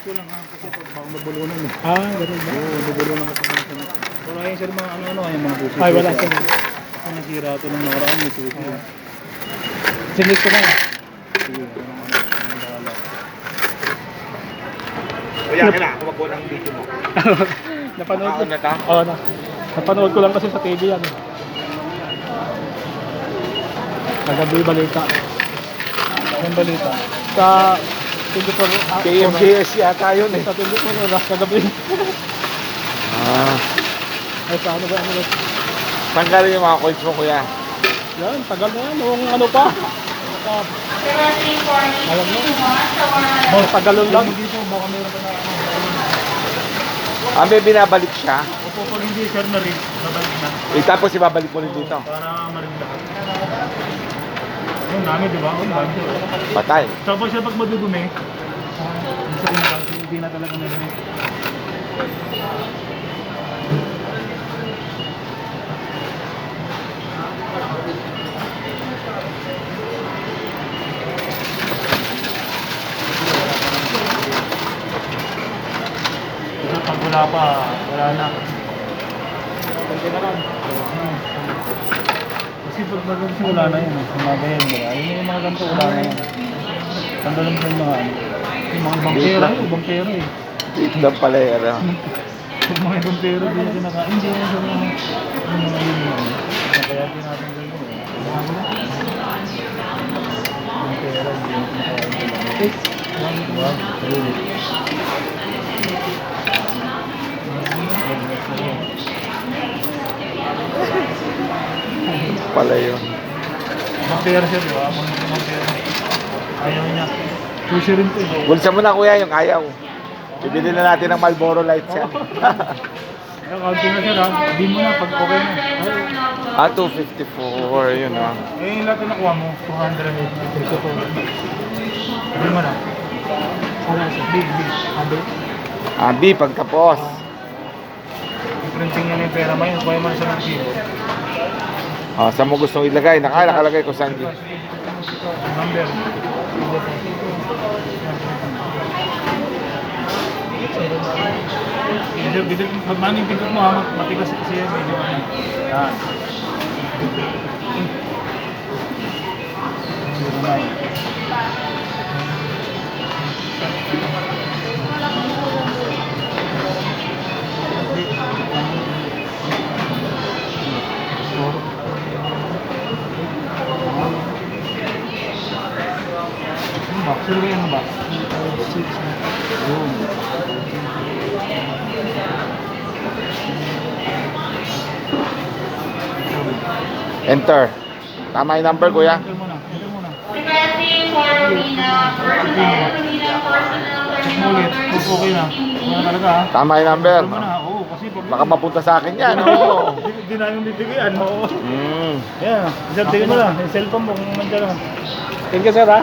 ko lang ha, kasi pag mabulunan eh. Ganun ba? Oo, mabulunan ka sa mga. Wala yun sir mga ano-ano, yung mga susi. Ay, wala sir. Kasi nasira ito nung nakaraan, may susi. Sinig ko na. Sige, ano ang bahala. Kuya, kailangan ako magbuo ng video mo. Napanood ko. Nakaon na ta? Oo na. Napanood ko lang kasi sa TV yan. Kagabi balita. Ang balita. Sa 24 KMJS yata yun eh. Sa 24 oras kagabi. Ah. Ay, paano ba? Ano ba? Saan galing yung mga coins mo, kuya? Yan, tagal na yan. Noong ano pa? Alam mo? Oh, tagalon lang. Dito, baka meron ka na ano. May binabalik siya. Opo, pag hindi sir na rin, babalik na. Tapos ibabalik mo rin dito. Para marin lahat. Yung namin, di ba? Yung namin. Patay. Tapos siya pag madudumi, hindi na talaga narinig. Kasi pag wala pa, wala na. Pwede na lang. Kasi pag ganito wala na yun, umaga yan, diba? Yung mga ganito wala na yun. Tanda lang sa mga ano. Yung mga ibang pera, ibang pera eh. Dito lang pala eh, ano. Pag mga ibang pera, hindi na kinakain. Hindi na sa mga yun yun. Kaya natin ganito eh. Ibang pera, hindi na kinakain. Wow, sarili. Pala yun. Ibang pera siya, di ba? Ibang pera. Ayaw niya. Susi rin to eh. Bulsa mo na, kuya, yung ayaw. Bibili na natin ng Marlboro Lights yan. Kaya counting na siya ha. Di mo na pag okay na. 254, yun ah. Eh, yung lahat na nakuha mo, 200. Di mo na. Ano siya? Big. B, pagkapos. Yung printing niya na yung pera mo yun. Kuha mo na siya ng kilo. Saan mo gustong ilagay? Nakalagay ko saan. Number. Pag maning tingkot mo ha, matigas kasi yan. Medyo ano. Yan. 09. Sino ba yung ba? Enter. Tama yung number, kuya. Enter mo na. Requesting for Romina personnel, Ulit. Okay na. Wala talaga ha. Tama yung number. Enter mo na. Oo, kasi pag... Baka mapunta sa akin yan. Oo. Hindi namin bibigyan. Oo. Mm. Yan. Isang tingin mo lang. Yung cellphone mo kung nandiyan lang. Thank you sir ha.